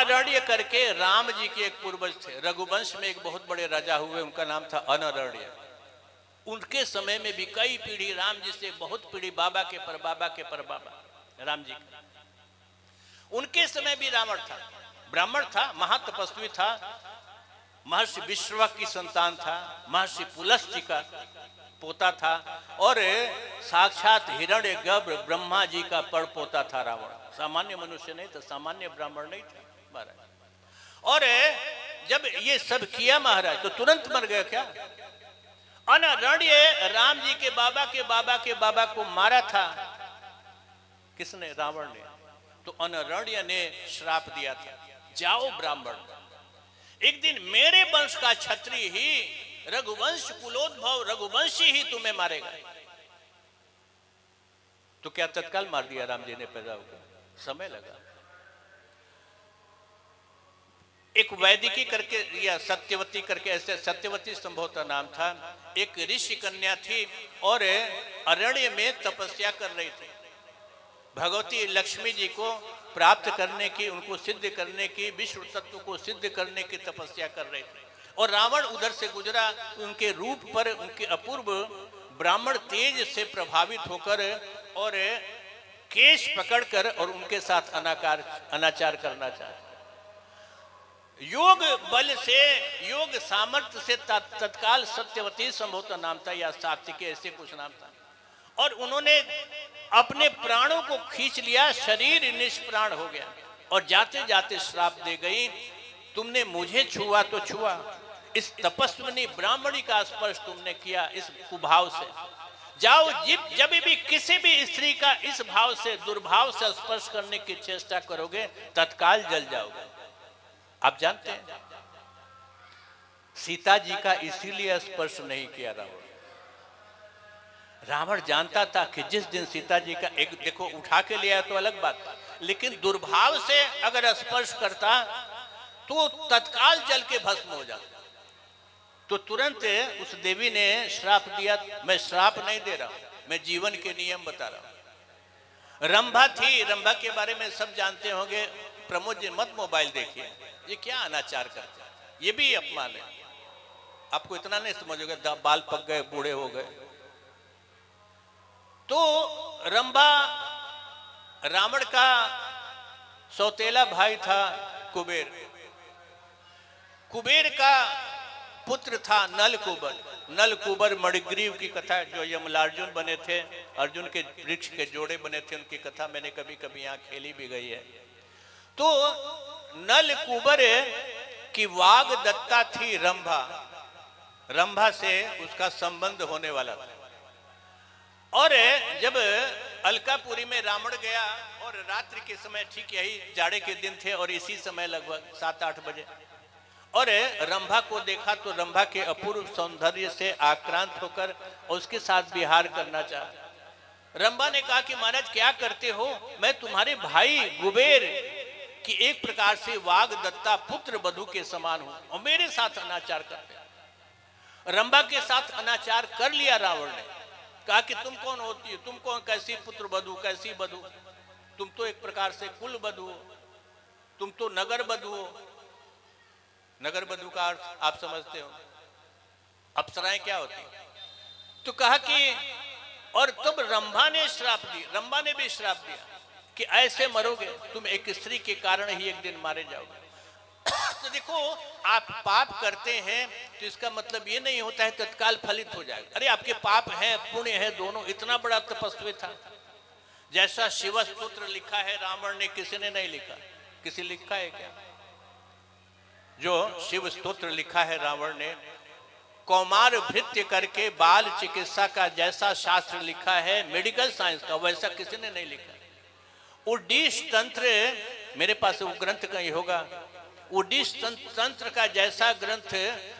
अनरण्य करके राम जी के एक पूर्वज थे, रघुवंश में एक बहुत बड़े राजा हुए, उनका नाम था अनरण्य। उनके समय में भी कई पीढ़ी राम जी से, बहुत पीढ़ी बाबा के परबाबा राम जी का। उनके समय भी रावण था, ब्राह्मण था, महातपस्वी था, महर्षि विश्रवा की संतान था, महर्षि पुलस्त्य का पोता था और साक्षात हिरण्यगर्भ ब्रह्मा जी का परपोता था रावण। सामान्य मनुष्य नहीं था, सामान्य ब्राह्मण नहीं था महाराज। और जब ये सब किया महाराज तो तुरंत मर गया क्या? अनरण्य राम जी के बाबा को मारा था। किसने? रावण ने। तो अनरण्य ने श्राप दिया था, जाओ ब्राह्मण, एक दिन मेरे वंश का क्षत्रिय ही, रघुवंश कुलोद्भव रघुवंशी ही तुम्हें मारेगा। तो क्या तत्काल मार दिया राम जी ने? पैदा होकर समय लगा। एक वैदिकी करके या सत्यवती करके, ऐसे सत्यवती संभवतः नाम था, एक ऋषि कन्या थी और अरण्य में तपस्या कर रही थी, भगवती लक्ष्मी जी को प्राप्त करने की, उनको सिद्ध करने की, विश्व तत्व को सिद्ध करने की तपस्या कर रहे थे। और रावण उधर से गुजरा, उनके रूप पर, उनके अपूर्व ब्राह्मण तेज से प्रभावित होकर और केश पकड़कर और उनके साथ अनाचार करना चाहे। योग बल से, योग सामर्थ्य से तत्काल सत्यवती संभवतः नाम था या सात्विकी, ऐसे कुछ नाम था, और उन्होंने अपने प्राणों को खींच लिया, शरीर निष्प्राण हो गया और जाते जाते श्राप दे गई, तुमने मुझे छुआ तो छुआ, इस तपस्विनी ब्राह्मणी का स्पर्श तुमने किया इस कुभाव से, जाओ जब भी किसी भी स्त्री का इस भाव से, दुर्भाव से स्पर्श करने की चेष्टा करोगे तत्काल जल जाओगे। आप जानते हैं सीता जी का इसीलिए स्पर्श नहीं किया रावण। रावण जानता था कि जिस दिन सीता जी का, एक देखो उठा के लिया तो अलग बात, लेकिन दुर्भाव से अगर स्पर्श करता तो तत्काल जल के भस्म हो जाता। तो तुरंत उस देवी ने श्राप दिया। मैं श्राप नहीं दे रहा हूं, मैं जीवन के नियम बता रहा हूं। रंभा थी, रंभा के बारे में सब जानते होंगे। प्रमोद जी मत मोबाइल देखिए, ये क्या अनाचार करते हैं, ये भी अपमान है। आपको इतना नहीं समझोगे, बाल पक गए, बूढ़े हो गए। तो रंभा रावण का सौतेला भाई था कुबेर। कुबेर का पुत्र था नलकूबर। नलकूबर मणिग्रीव की कथा, जो यमलार्जुन बने थे, अर्जुन के वृक्ष के जोड़े बने थे, उनकी कथा मैंने कभी कभी यहाँ खेली भी गई है। तो नलकूबर की वागदत्ता थी रंभा, रंभा से उसका संबंध होने वाला था। और जब अलकापुरी में रावण गया और रात्रि के समय, ठीक यही जाड़े के दिन थे और इसी समय लगभग 7-8 बजे, और रंभा को देखा तो रंभा के अपूर्व सौंदर्य से आक्रांत होकर उसके साथ विहार करना चाहा। रंभा ने कहा कि महाराज क्या करते हो, मैं तुम्हारे भाई कुबेर की एक प्रकार से वागदत्ता पुत्र वधू के समान हूं और मेरे साथ अनाचार करते हो। रंभा के साथ अनाचार कर लिया रावण ने। कहा कि तुम कौन होती हो, तुम कौन, कैसी पुत्र वधू, कैसी वधू, तुम तो एक प्रकार से कुल वधू हो, तुम तो नगर वधू हो। नगर वधू का अर्थ आप समझते हो, अप्सराएं क्या होती। तो कहा कि, और तुम रंभा ने श्राप दी, रंभा ने भी श्राप दिया कि ऐसे मरोगे, तुम एक स्त्री के कारण ही एक दिन मारे जाओगे। तो देखो, आप पाप करते हैं तो इसका मतलब ये नहीं होता है तत्काल फलित हो जाएगा। अरे आपके पाप है, पुण्य है, दोनों। इतना बड़ा तपस्वी था, जैसा शिव स्तोत्र लिखा है रावण ने, किसी ने नहीं लिखा। किसी लिखा है क्या? जो शिव स्तोत्र लिखा है रावण ने, कौमार भृत्य करके बाल चिकित्सा का जैसा शास्त्र लिखा है, मेडिकल साइंस का, वैसा किसी ने नहीं लिखा। उड्डीस तंत्र, मेरे पास वो ग्रंथ कहीं होगा, उड्डीस तंत्र का जैसा ग्रंथ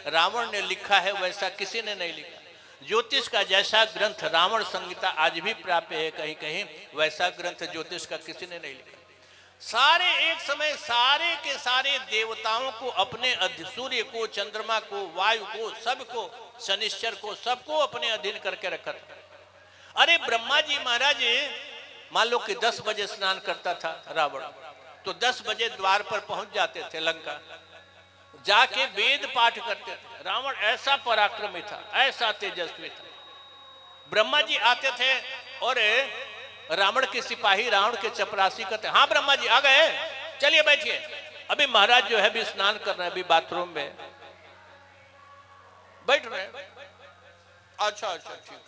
रावण ने लिखा है वैसा किसी ने नहीं लिखा। ज्योतिष का जैसा ग्रंथ रावण संहिता आज भी प्राप्त है कहीं कहीं, वैसा ग्रंथ ज्योतिष का किसी ने नहीं लिखा। सारे एक समय सारे के सारे देवताओं को, अपने सूर्य को, चंद्रमा को, वायु को, सबको, शनिश्चर को, सबको अपने अधीन करके रखा था। अरे ब्रह्मा जी महाराज मान लो कि 10 बजे स्नान करता था रावण, तो 10 बजे द्वार पर पहुंच जाते थे लंका, जाके वेद पाठ करते थे। रावण ऐसा पराक्रमी था, ऐसा तेजस्वी था। ब्रह्मा जी आते थे और रावण के सिपाही रावण के चपरासी कहते, हाँ ब्रह्मा जी आ गए, चलिए बैठिए, अभी महाराज जो है भी स्नान कर रहे हैं, अभी बाथरूम में बैठ रहे हैं। अच्छा अच्छा ठीक,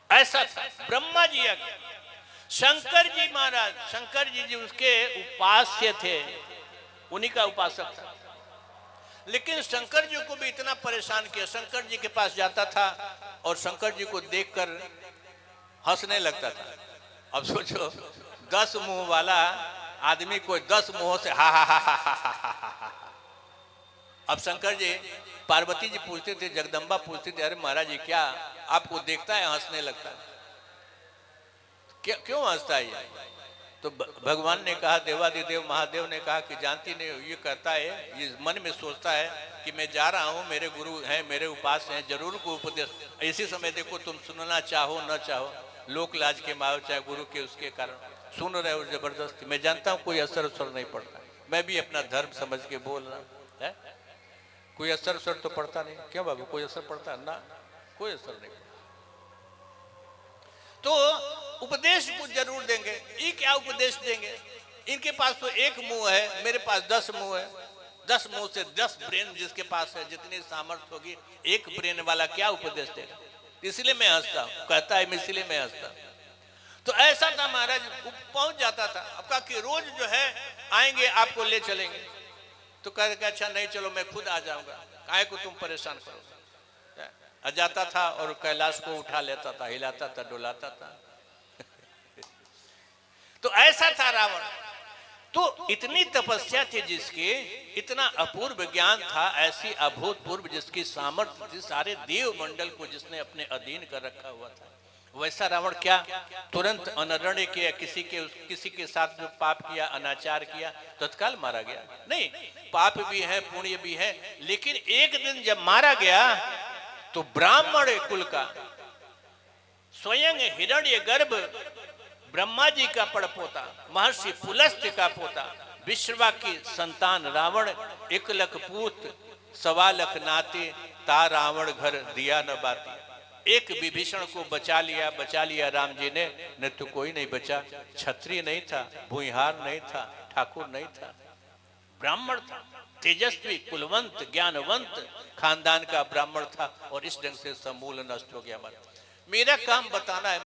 ऐसा था। ब्रह्मा जी आ गए। शंकर जी महाराज, शंकर जी उसके उपास्य थे, उन्हीं का उपासक था। लेकिन शंकर जी को भी इतना परेशान किया, शंकर जी के पास जाता था और शंकर जी को देखकर हंसने लगता था। अब सोचो 10 मुंह वाला आदमी कोई 10 मुंहों से हा हा हा हा हा हा हा। अब शंकर जी, पार्वती जी पूछते थे, जगदम्बा पूछते थे, अरे महाराज जी क्या आपको देखता है हंसने लगता है, क्यों हंसता है ये? तो भगवान ने कहा, देवादिदेव महादेव ने कहा कि जानती नहीं हो, ये कहता है, ये मन में सोचता है कि मैं जा रहा हूँ, मेरे गुरु हैं, मेरे उपास हैं, जरूर को उपदेश। इसी समय देखो तुम सुनना चाहो न चाहो, लोक लाज के माओ चाहे गुरु के, उसके कारण सुन रहे हो जबरदस्ती। मैं जानता हूँ कोई असर नहीं पड़ता, मैं भी अपना धर्म समझ के बोल रहा है, कोई असर तो पड़ता नहीं। क्यों बाबू, कोई असर पड़ता है ना? कोई असर नहीं पड़ता। तो उपदेश कुछ जरूर देंगे। ये क्या उपदेश देंगे? इनके पास तो एक मुंह है, मेरे पास 10 मुंह है। 10 मुंह से 10 ब्रेन जिसके पास है, जितनी सामर्थ्य होगी, एक ब्रेन वाला क्या उपदेश देगा? इसलिए मैं हंसता हूं, कहता है इसलिए मैं हंसता। तो ऐसा था महाराज, पहुंच जाता था। अब कहा कि रोज जो है आएंगे, आपको ले चलेंगे। तो कह के अच्छा नहीं, चलो मैं खुद आ जाऊंगा, काहे को तुम परेशान करो। आ जाता था और कैलाश को उठा लेता था, हिलाता था, डुलाता था। तो ऐसा था रावण। तो इतनी तपस्या थी जिसकी, इतना अपूर्व ज्ञान था, ऐसी अभूतपूर्व जिसकी सामर्थ्य थी, सारे देव मंडल को जिसने अपने अधीन कर रखा हुआ था। वैसा रावण क्या तुरंत अनरण्य किया, किसी के साथ जो पाप किया, अनाचार किया, तत्काल मारा गया? नहीं, पाप भी है, पुण्य भी है। लेकिन एक दिन जब मारा गया तो ब्राह्मण कुल का, स्वयं हिरण्य गर्भ ब्रह्मा जी का पड़पोता, महर्षि पुलस्त्य का पोता, विश्रवा की संतान रावण, 1 लख पूत 1.25 लाख नाते, ता रावण घर दिया न बाती। एक विभीषण को बचा लिया राम जी ने, न तो कोई नहीं बचा। क्षत्रिय नहीं था, भूमिहार नहीं था, ठाकुर नहीं था, ब्राह्मण था, तेजस्वी, कुलवंत, ज्ञानवंत खानदान का ब्राह्मण था। और इस ढंग से समूल नष्ट हो गया। मेरा काम बताना है।